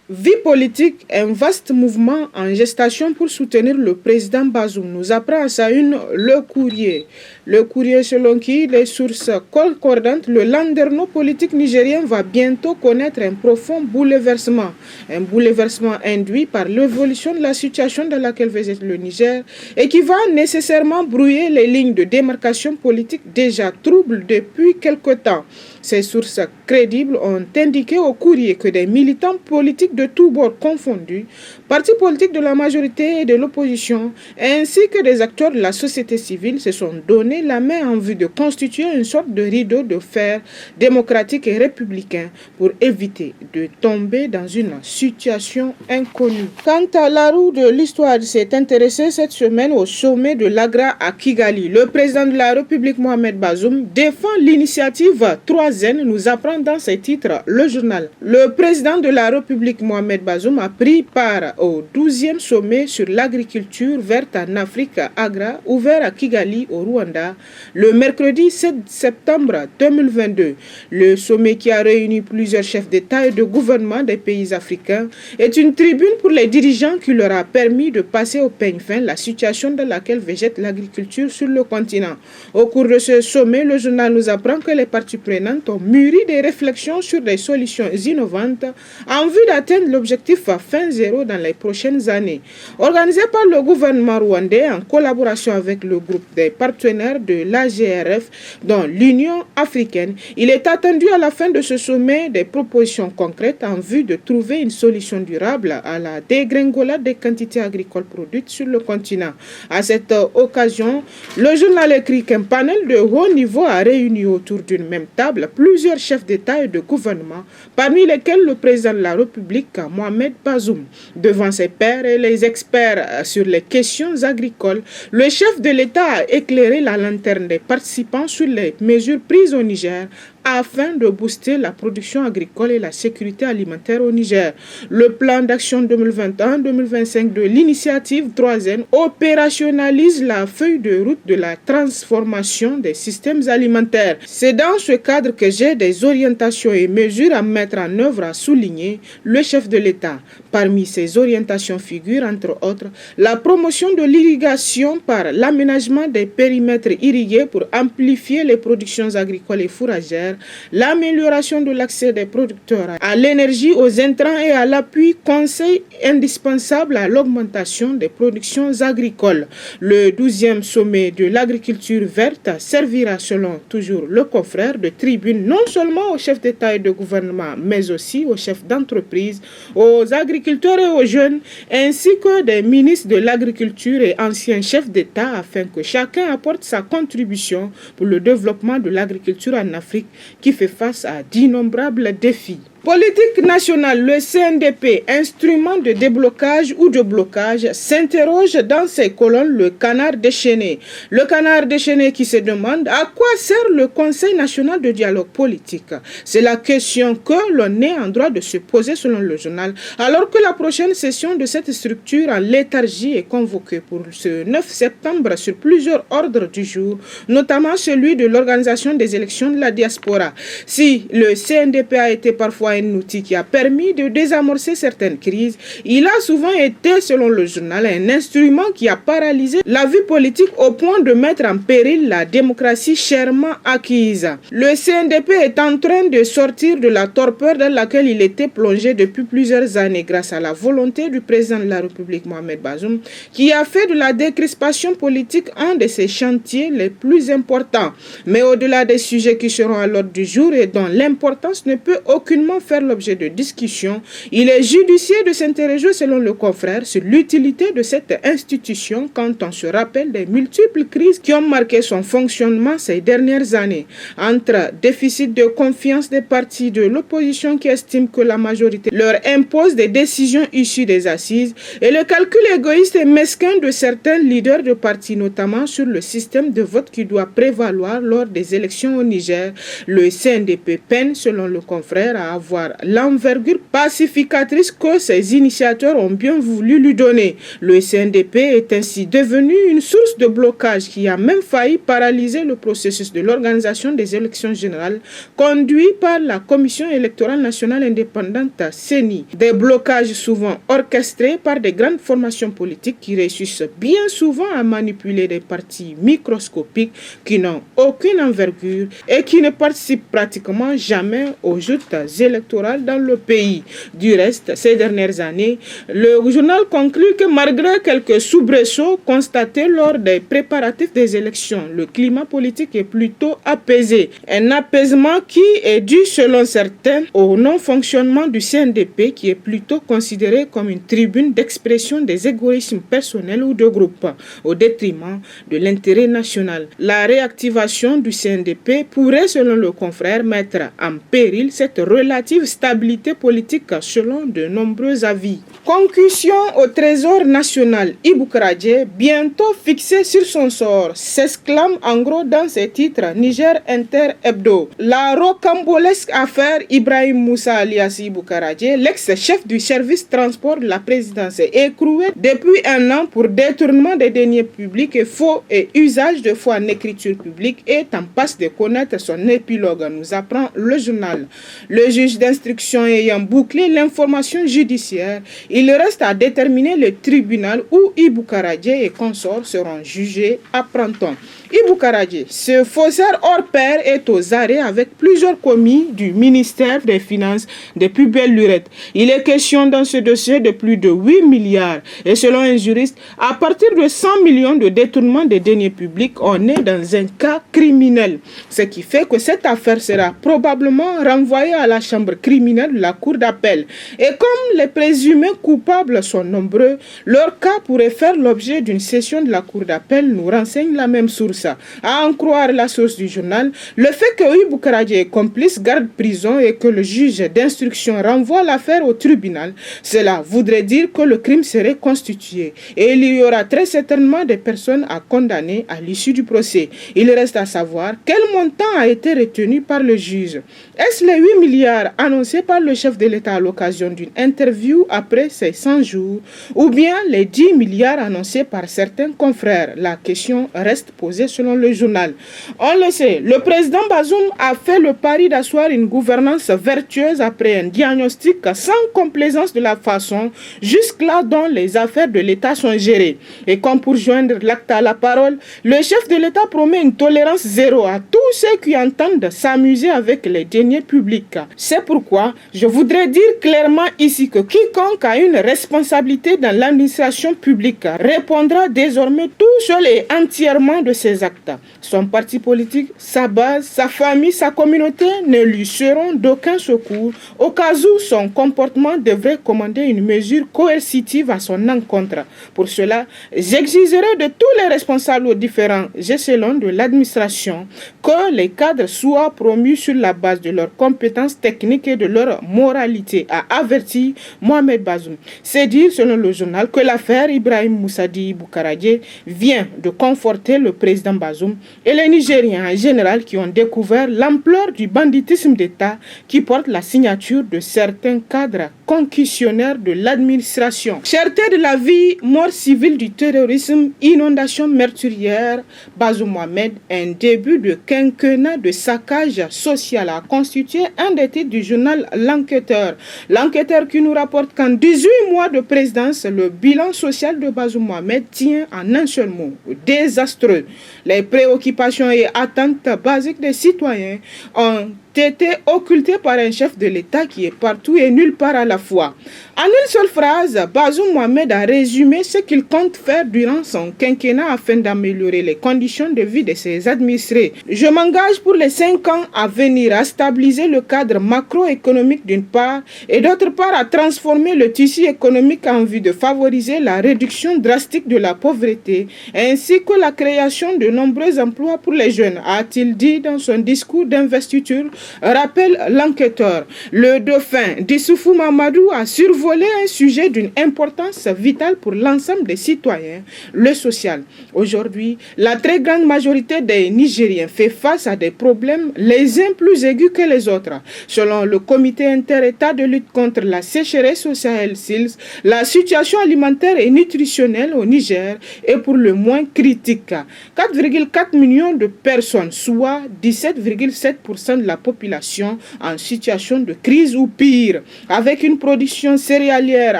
Vie politique, un vaste mouvement en gestation pour soutenir le président Bazoum, nous apprend à sa une Le Courrier. Le Courrier selon qui les sources concordantes, le landerneau politique nigérien va bientôt connaître un profond bouleversement. Un bouleversement induit par l'évolution de la situation dans laquelle végète le Niger et qui va nécessairement brouiller les lignes de démarcation politique déjà troubles depuis quelque temps. Ces sources crédibles ont indiqué au Courrier que des militants politiques de tous bords confondus, partis politiques de la majorité et de l'opposition, ainsi que des acteurs de la société civile se sont donné la main en vue de constituer une sorte de rideau de fer démocratique et républicain pour éviter de tomber dans une situation inconnue. Quant à la roue de l'histoire s'est intéressée cette semaine au sommet de l'Agra à Kigali. Le président de la République Mohamed Bazoum défend l'initiative 3N, nous apprend dans ses titres le journal. Le président de la République Mohamed Bazoum a pris part au 12e sommet sur l'agriculture verte en Afrique, Agra, ouvert à Kigali au Rwanda le mercredi 7 septembre 2022. Le sommet qui a réuni plusieurs chefs d'État et de gouvernement des pays africains est une tribune pour les dirigeants qui leur a permis de passer au peigne fin la situation dans laquelle végète l'agriculture sur le continent. Au cours de ce sommet, le journal nous apprend que les parties prenantes ont mûri des réflexions sur des solutions innovantes en vue d'atteindre l'objectif fin zéro dans les prochaines années. Organisé par le gouvernement rwandais en collaboration avec le groupe des partenaires de l'AGRF, dont l'Union africaine, il est attendu à la fin de ce sommet des propositions concrètes en vue de trouver une solution durable à la dégringolade des quantités agricoles produites sur le continent. À cette occasion, le journal écrit qu'un panel de haut niveau a réuni autour d'une même table plusieurs chefs d'État et de gouvernement, parmi lesquels le président de la République, Mohamed Bazoum. Devant ses pairs et les experts sur les questions agricoles, le chef de l'État a éclairé la lanterne des participants sur les mesures prises au Niger afin de booster la production agricole et la sécurité alimentaire au Niger. Le plan d'action 2021-2025 de l'initiative 3N opérationnalise la feuille de route de la transformation des systèmes alimentaires. C'est dans ce cadre que j'ai des orientations et mesures à mettre en œuvre, a souligné le chef de l'État. Parmi ces orientations figurent, entre autres, la promotion de l'irrigation par l'aménagement des périmètres irrigués pour amplifier les productions agricoles et fourragères, l'amélioration de l'accès des producteurs à l'énergie, aux intrants et à l'appui conseil indispensable à l'augmentation des productions agricoles. Le 12e sommet de l'agriculture verte servira, selon toujours le confrère, de tribune non seulement aux chefs d'État et de gouvernement, mais aussi aux chefs d'entreprise, aux agriculteurs et aux jeunes, ainsi que des ministres de l'agriculture et anciens chefs d'État, afin que chacun apporte sa contribution pour le développement de l'agriculture en Afrique, qui fait face à d'innombrables défis. Politique nationale, le CNDP, instrument de déblocage ou de blocage, s'interroge dans ses colonnes le canard déchaîné. Le canard déchaîné qui se demande à quoi sert le Conseil national de dialogue politique. C'est la question que l'on est en droit de se poser selon le journal, alors que la prochaine session de cette structure en léthargie est convoquée pour ce 9 septembre sur plusieurs ordres du jour, notamment celui de l'organisation des élections de la diaspora. Si le CNDP a été parfois un outil qui a permis de désamorcer certaines crises, il a souvent été, selon le journal, un instrument qui a paralysé la vie politique au point de mettre en péril la démocratie chèrement acquise. Le CNDP est en train de sortir de la torpeur dans laquelle il était plongé depuis plusieurs années grâce à la volonté du président de la République Mohamed Bazoum, qui a fait de la décrispation politique un de ses chantiers les plus importants. Mais au-delà des sujets qui seront à l'ordre du jour et dont l'importance ne peut aucunement faire l'objet de discussion, il est judicieux de s'interroger, selon le confrère, sur l'utilité de cette institution quand on se rappelle des multiples crises qui ont marqué son fonctionnement ces dernières années. Entre déficit de confiance des partis de l'opposition qui estiment que la majorité leur impose des décisions issues des assises et le calcul égoïste et mesquin de certains leaders de partis, notamment sur le système de vote qui doit prévaloir lors des élections au Niger, le CNDP peine, selon le confrère, à avoir avoir l'envergure pacificatrice que ses initiateurs ont bien voulu lui donner. Le CNDP est ainsi devenu une source de blocage qui a même failli paralyser le processus de l'organisation des élections générales conduit par la Commission électorale nationale indépendante CENI. Des blocages souvent orchestrés par des grandes formations politiques qui réussissent bien souvent à manipuler des partis microscopiques qui n'ont aucune envergure et qui ne participent pratiquement jamais aux joutes électorales dans le pays. Du reste, ces dernières années, le journal conclut que malgré quelques soubresauts constatés lors des préparatifs des élections, le climat politique est plutôt apaisé. Un apaisement qui est dû, selon certains, au non-fonctionnement du CNDP qui est plutôt considéré comme une tribune d'expression des égoïsmes personnels ou de groupe, au détriment de l'intérêt national. La réactivation du CNDP pourrait, selon le confrère, mettre en péril cette relative stabilité politique selon de nombreux avis. Concussion au Trésor national. Ibou Karadje, bientôt fixé sur son sort, s'exclame en gros dans ses titres Niger Inter Hebdo. La rocambolesque affaire Ibrahim Moussa alias Ibou Karadje, l'ex-chef du service transport de la présidence, est écroué depuis un an pour détournement des deniers publics et faux et usage de faux en écriture publique est en passe de connaître son épilogue, nous apprend le journal. Le juge d'instruction ayant bouclé l'information judiciaire, il reste à déterminer le tribunal où Ibou Karadje et consorts seront jugés, apprend-on. Ibou Karadje, ce faussaire hors pair, est aux arrêts avec plusieurs commis du ministère des Finances depuis belle lurette. Il est question dans ce dossier de plus de 8 milliards et selon un juriste, à partir de 100 millions de détournement des deniers publics, on est dans un cas criminel. Ce qui fait que cette affaire sera probablement renvoyée à la chambre criminelle de la cour d'appel. Et comme les présumés coupables sont nombreux, leur cas pourrait faire l'objet d'une session de la cour d'appel, nous renseigne la même source. À en croire la source du journal, le fait que Ibou Karadje est complice garde prison et que le juge d'instruction renvoie l'affaire au tribunal, cela voudrait dire que le crime serait constitué et il y aura très certainement des personnes à condamner à l'issue du procès. Il reste à savoir quel montant a été retenu par le juge. Est-ce les 8 milliards annoncés par le chef de l'État à l'occasion d'une interview après ses 100 jours ou bien les 10 milliards annoncés par certains confrères? La question reste posée selon le journal. On le sait, le président Bazoum a fait le pari d'asseoir une gouvernance vertueuse après un diagnostic sans complaisance de la façon jusque-là dont les affaires de l'État sont gérées. Et comme pour joindre l'acte à la parole, le chef de l'État promet une tolérance zéro à tous ceux qui entendent s'amuser avec les deniers publics. C'est pourquoi je voudrais dire clairement ici que quiconque a une responsabilité dans l'administration publique répondra désormais tout seul et entièrement de ses actes. Son parti politique, sa base, sa famille, sa communauté ne lui seront d'aucun secours au cas où son comportement devrait commander une mesure coercitive à son encontre. Pour cela, j'exigerai de tous les responsables aux différents échelons de l'administration que les cadres soient promus sur la base de leurs compétences techniques et de leur moralité, a averti Mohamed Bazoum. C'est dire, selon le journal, que l'affaire Ibrahim Moussa Ibou Karadje vient de conforter le président Bazoum et les Nigériens en général qui ont découvert l'ampleur du banditisme d'État qui porte la signature de certains cadres concussionnaires de l'administration. Cherté de la vie, mort civile du terrorisme, inondation meurtrière, Bazoum Mohamed, un début de quinquennat de saccage social a constitué un des titres du journal L'Enquêteur. L'Enquêteur qui nous rapporte qu'en 18 mois de présidence, le bilan social de Bazoum Mohamed tient en un seul mot, désastreux. Les préoccupations et attentes basiques des citoyens ont été occultées par un chef de l'État qui est partout et nulle part à la fois. En une seule phrase, Bazoum Mohamed a résumé ce qu'il compte faire durant son quinquennat afin d'améliorer les conditions de vie de ses administrés. Je m'engage pour les 5 ans à venir à stabiliser le cadre macroéconomique d'une part et d'autre part à transformer le tissu économique en vue de favoriser la réduction drastique de la pauvreté ainsi que la création de nombreux emplois pour les jeunes, a-t-il dit dans son discours d'investiture rappelle l'enquêteur. Le dauphin d'Issoufou Mamadou a survolé un sujet d'une importance vitale pour l'ensemble des citoyens, le social. Aujourd'hui, la très grande majorité des Nigériens fait face à des problèmes les uns plus aigus que les autres. Selon le comité inter-État de lutte contre la sécheresse au Sahel-SILS, la situation alimentaire et nutritionnelle au Niger est pour le moins critique. 4,4 millions de personnes, soit 17,7% de la population en situation de crise ou pire, avec une production céréalière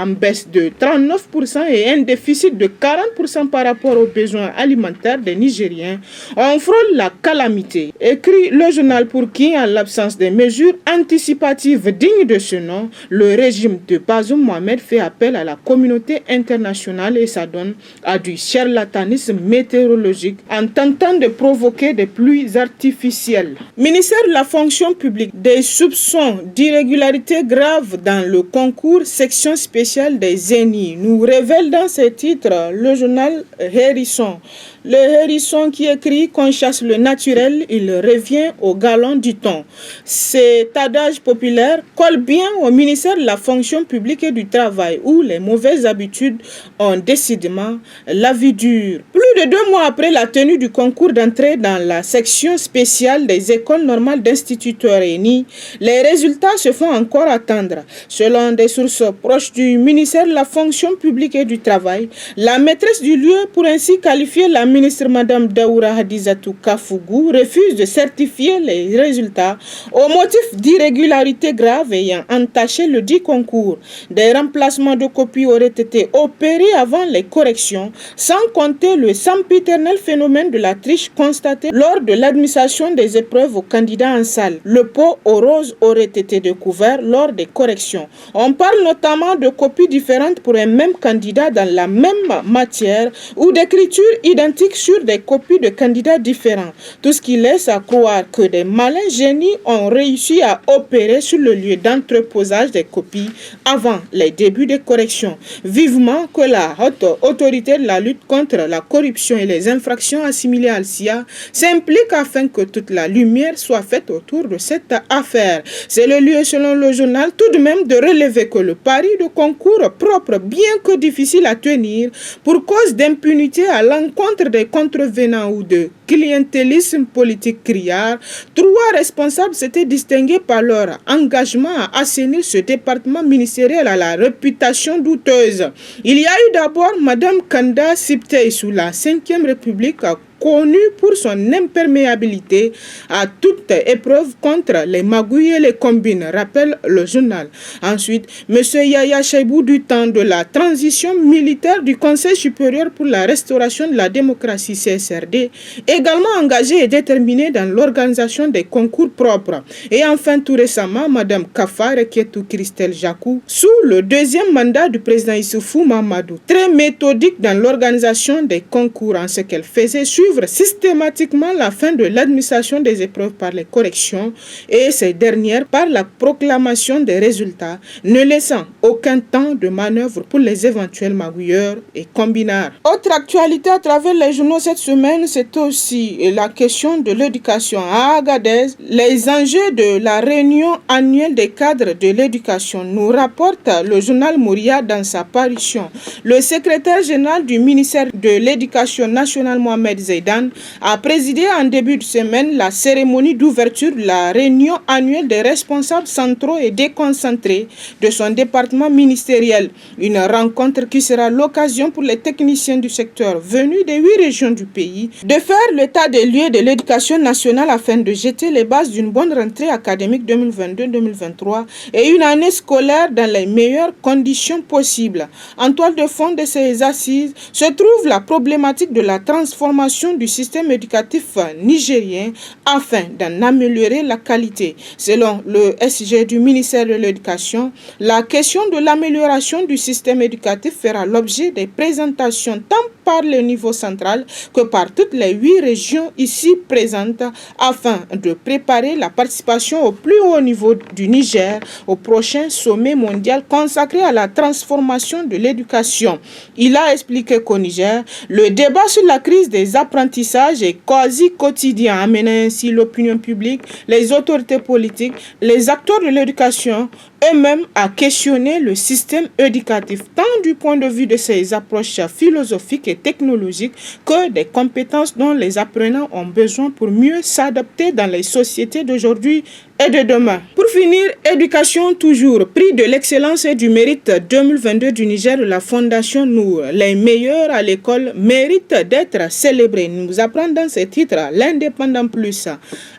en baisse de 39% et un déficit de 40% par rapport aux besoins alimentaires des Nigériens, on frôle la calamité. Écrit le journal pour qui, en l'absence des mesures anticipatives dignes de ce nom, le régime de Bazoum Mohamed fait appel à la communauté internationale et s'adonne à du charlatanisme météorologique en tentant de provoquer des pluies artificielles. Ministère de la fonction publique, des soupçons d'irrégularité grave dans le concours section spéciale des Zénith, nous révèle dans ses titres le journal Hérisson. Le hérisson qui écrit qu'on chasse le naturel, il revient au galon du temps. Cet adage populaire colle bien au ministère de la fonction publique et du travail où les mauvaises habitudes ont décidément la vie dure. Plus de 2 mois après la tenue du concours d'entrée dans la section spéciale des écoles normales d'instituteurs réunis, les résultats se font encore attendre. Selon des sources proches du ministère de la fonction publique et du travail, la maîtresse du lieu, pour ainsi qualifier la ministre Madame Daoura Hadizatou Kafougou, refuse de certifier les résultats au motif d'irrégularité grave ayant entaché le dit concours. Des remplacements de copies auraient été opérés avant les corrections, sans compter le sempiternel phénomène de la triche constaté lors de l'administration des épreuves aux candidats en salle. Le pot au rose aurait été découvert lors des corrections. On parle notamment de copies différentes pour un même candidat dans la même matière ou d'écriture identique sur des copies de candidats différents. Tout ce qui laisse à croire que des malins génies ont réussi à opérer sur le lieu d'entreposage des copies avant les débuts des corrections. Vivement que la haute autorité de la lutte contre la corruption et les infractions assimilées à l'SIA s'implique afin que toute la lumière soit faite autour de cette affaire. C'est le lieu, selon le journal, tout de même de relever que le pari de concours propre, bien que difficile à tenir, pour cause d'impunité à l'encontre des contrevenants ou de clientélisme politique criard, 3 responsables s'étaient distingués par leur engagement à assainir ce département ministériel à la réputation douteuse. Il y a eu d'abord Madame Kanda Siptey sous la 5e République, connu pour son imperméabilité à toute épreuve contre les magouilles et les combines, rappelle le journal. Ensuite, M. Yaya Cheibou du temps de la transition militaire du Conseil supérieur pour la restauration de la démocratie CSRD, également engagé et déterminé dans l'organisation des concours propres. Et enfin, tout récemment, Mme Kafar Ekietou Christelle Jakou, sous le 2e mandat du président Issoufou Mamadou, très méthodique dans l'organisation des concours en ce qu'elle faisait suivre systématiquement la fin de l'administration des épreuves par les corrections et ces dernières par la proclamation des résultats, ne laissant aucun temps de manœuvre pour les éventuels magouilleurs et combinards. Autre actualité à travers les journaux cette semaine, c'est aussi la question de l'éducation à Agadez. Les enjeux de la réunion annuelle des cadres de l'éducation nous rapporte le journal Mouria dans sa parution. Le secrétaire général du ministère de l'Éducation nationale, Mohamed Zaidan, a présidé en début de semaine la cérémonie d'ouverture de la réunion annuelle des responsables centraux et déconcentrés de son département ministériel. Une rencontre qui sera l'occasion pour les techniciens du secteur venus des 8 régions du pays de faire l'état des lieux de l'éducation nationale afin de jeter les bases d'une bonne rentrée académique 2022-2023 et une année scolaire dans les meilleures conditions possibles. En toile de fond de ces assises se trouve la problématique de la transformation du système éducatif nigérien afin d'en améliorer la qualité. Selon le SG du ministère de l'Éducation, la question de l'amélioration du système éducatif fera l'objet des présentations tant par le niveau central que par toutes les 8 régions ici présentes afin de préparer la participation au plus haut niveau du Niger au prochain sommet mondial consacré à la transformation de l'éducation. Il a expliqué qu'au Niger, le débat sur la crise des apprentissages est quasi quotidien, amenant ainsi l'opinion publique, les autorités politiques, les acteurs de l'éducation eux-mêmes à questionner le système éducatif, tant du point de vue de ses approches philosophiques et technologiques que des compétences dont les apprenants ont besoin pour mieux s'adapter dans les sociétés d'aujourd'hui et de demain. Pour finir, éducation toujours, prix de l'excellence et du mérite 2022 du Niger de la Fondation Nour. Les meilleurs à l'école méritent d'être célébrés. Nous apprend dans ce titre l'Indépendant Plus.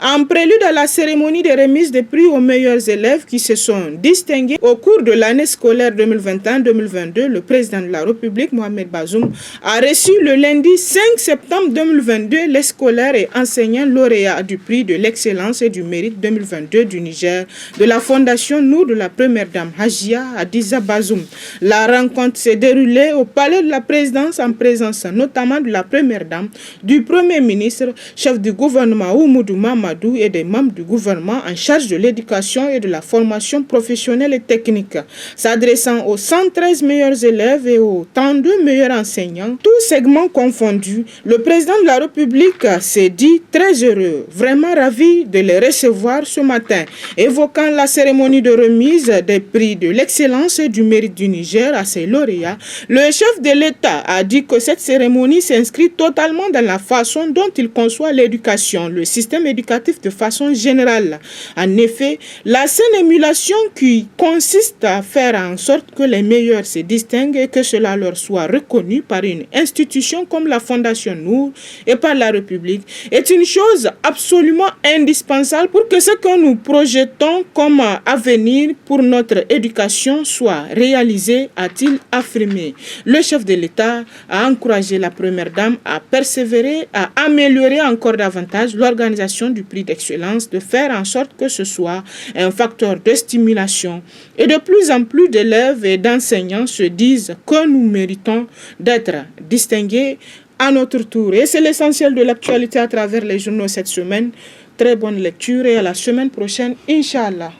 En prélude à la cérémonie de remise des prix aux meilleurs élèves qui se sont distingués au cours de l'année scolaire 2021-2022, le président de la République, Mohamed Bazoum, a reçu le lundi 5 septembre 2022 les scolaires et enseignants lauréats du prix de l'excellence et du mérite 2022 du Niger de la Fondation Nour de la première dame Hajia Hadiza Bazoum. La rencontre s'est déroulée au palais de la présidence en présence notamment de la première dame, du premier ministre, chef du gouvernement Oumoudou Mamadou et des membres du gouvernement en charge de l'éducation et de la formation professionnelle et technique. S'adressant aux 113 meilleurs élèves et aux 32 meilleurs enseignants, tous segments confondus, le président de la République s'est dit très heureux, vraiment ravi de les recevoir ce matin. Évoquant la cérémonie de remise des prix de l'excellence et du mérite du Niger à ses lauréats, le chef de l'État a dit que cette cérémonie s'inscrit totalement dans la façon dont il conçoit l'éducation, le système éducatif de façon générale. En effet, la saine émulation qui consiste à faire en sorte que les meilleurs se distinguent et que cela leur soit reconnu par une institution comme la Fondation Nour et par la République est une chose absolument indispensable pour que ce que nous projetons comme avenir pour notre éducation soit réalisé, a-t-il affirmé. Le chef de l'État a encouragé la première dame à persévérer, à améliorer encore davantage l'organisation du prix d'excellence, de faire en sorte que ce soit un facteur de stimulation. Et de plus en plus d'élèves et d'enseignants se disent que nous méritons d'être distingués à notre tour. Et c'est l'essentiel de l'actualité à travers les journaux cette semaine. Très bonne lecture et à la semaine prochaine, Inch'Allah.